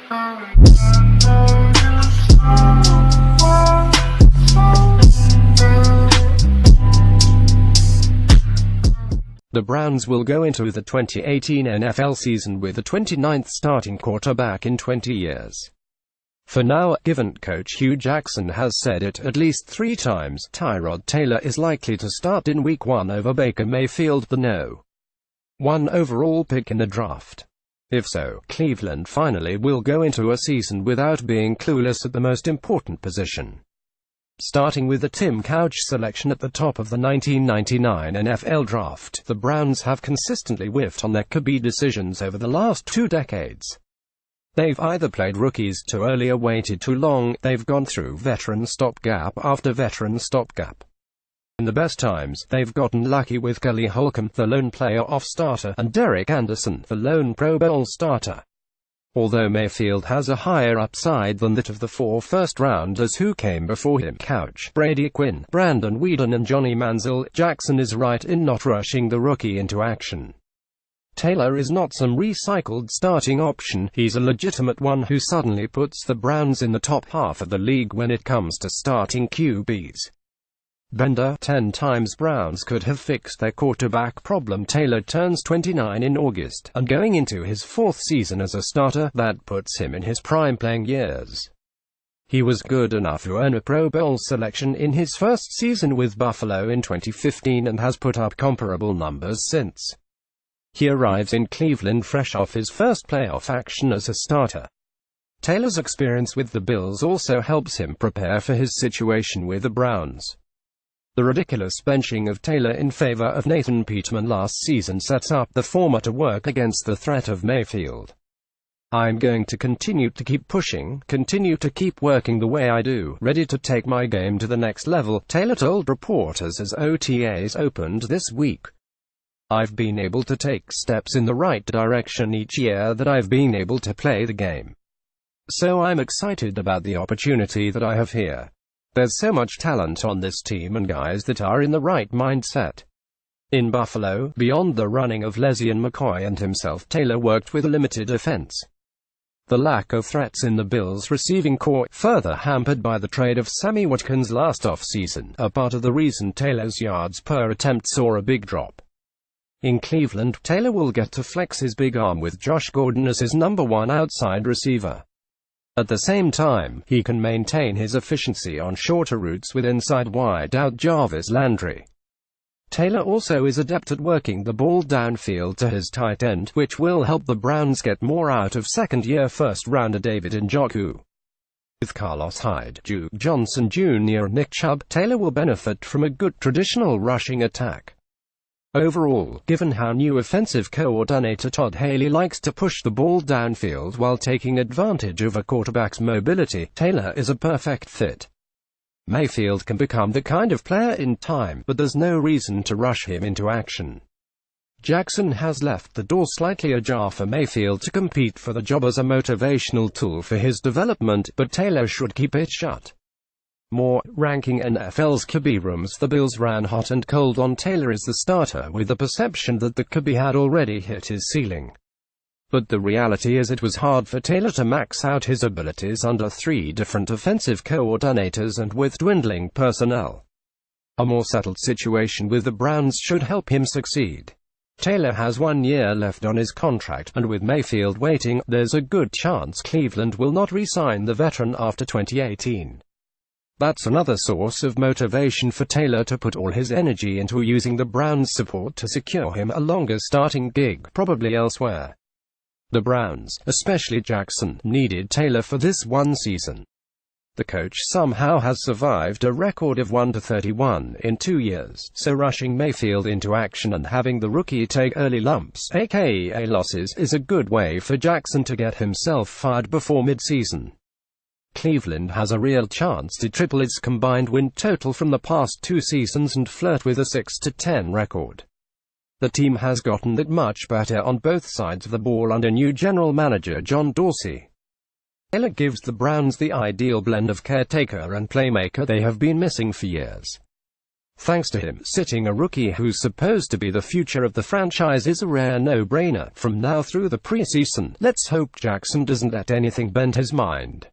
The Browns will go into the 2018 NFL season with the 29th starting quarterback in 20 years. For now, given coach Hue Jackson has said it at least 3 times, Tyrod Taylor is likely to start in Week 1 over Baker Mayfield, the No. 1 overall pick in the draft. If so, Cleveland finally will go into a season without being clueless at the most important position. Starting with the Tim Couch selection at the top of the 1999 NFL Draft, the Browns have consistently whiffed on their QB decisions over the last 2 decades. They've either played rookies too early or waited too long. They've gone through veteran stopgap after veteran stopgap. In the best times, they've gotten lucky with Kelly Holcomb, the lone playoff starter, and Derek Anderson, the lone Pro Bowl starter. Although Mayfield has a higher upside than that of the 4 first-rounders who came before him, Couch, Brady Quinn, Brandon Weeden and Johnny Manziel, Jackson is right in not rushing the rookie into action. Taylor is not some recycled starting option, he's a legitimate one who suddenly puts the Browns in the top half of the league when it comes to starting QBs. Bender, 10 times Browns could have fixed their quarterback problem. Taylor turns 29 in August, and going into his 4th season as a starter, that puts him in his prime playing years. He was good enough to earn a Pro Bowl selection in his first season with Buffalo in 2015 and has put up comparable numbers since. He arrives in Cleveland fresh off his first playoff action as a starter. Taylor's experience with the Bills also helps him prepare for his situation with the Browns. The ridiculous benching of Taylor in favor of Nathan Peterman last season sets up the former to work against the threat of Mayfield. I'm going to continue to keep pushing, continue to keep working the way I do, ready to take my game to the next level, Taylor told reporters as OTAs opened this week. I've been able to take steps in the right direction each year that I've been able to play the game. So I'm excited about the opportunity that I have here. There's so much talent on this team and guys that are in the right mindset. In Buffalo, beyond the running of Leslie and McCoy and himself, Taylor worked with a limited offense. The lack of threats in the Bills' receiving corps, further hampered by the trade of Sammy Watkins last offseason, are part of the reason Taylor's yards per attempt saw a big drop. In Cleveland, Taylor will get to flex his big arm with Josh Gordon as his number 1 outside receiver. At the same time, he can maintain his efficiency on shorter routes with inside wide-out Jarvis Landry. Taylor also is adept at working the ball downfield to his tight end, which will help the Browns get more out of second-year first-rounder David Njoku. With Carlos Hyde, Duke Johnson Jr. and Nick Chubb, Taylor will benefit from a good traditional rushing attack. Overall, given how new offensive coordinator Todd Haley likes to push the ball downfield while taking advantage of a quarterback's mobility, Taylor is a perfect fit. Mayfield can become the kind of player in time, but there's no reason to rush him into action. Jackson has left the door slightly ajar for Mayfield to compete for the job as a motivational tool for his development, but Taylor should keep it shut. More, ranking NFL's QB rooms, the Bills ran hot and cold on Taylor as the starter with the perception that the QB had already hit his ceiling. But the reality is it was hard for Taylor to max out his abilities under 3 different offensive coordinators and with dwindling personnel. A more settled situation with the Browns should help him succeed. Taylor has 1 year left on his contract, and with Mayfield waiting, there's a good chance Cleveland will not re-sign the veteran after 2018. That's another source of motivation for Taylor to put all his energy into using the Browns' support to secure him a longer starting gig, probably elsewhere. The Browns, especially Jackson, needed Taylor for this one season. The coach somehow has survived a record of 1-31 in 2 years, so rushing Mayfield into action and having the rookie take early lumps, aka losses, is a good way for Jackson to get himself fired before mid-season. Cleveland has a real chance to triple its combined win total from the past 2 seasons and flirt with a 6-10 record. The team has gotten that much better on both sides of the ball under new general manager John Dorsey. Taylor gives the Browns the ideal blend of caretaker and playmaker they have been missing for years. Thanks to him, sitting a rookie who's supposed to be the future of the franchise is a rare no-brainer. From now through the preseason, let's hope Jackson doesn't let anything bend his mind.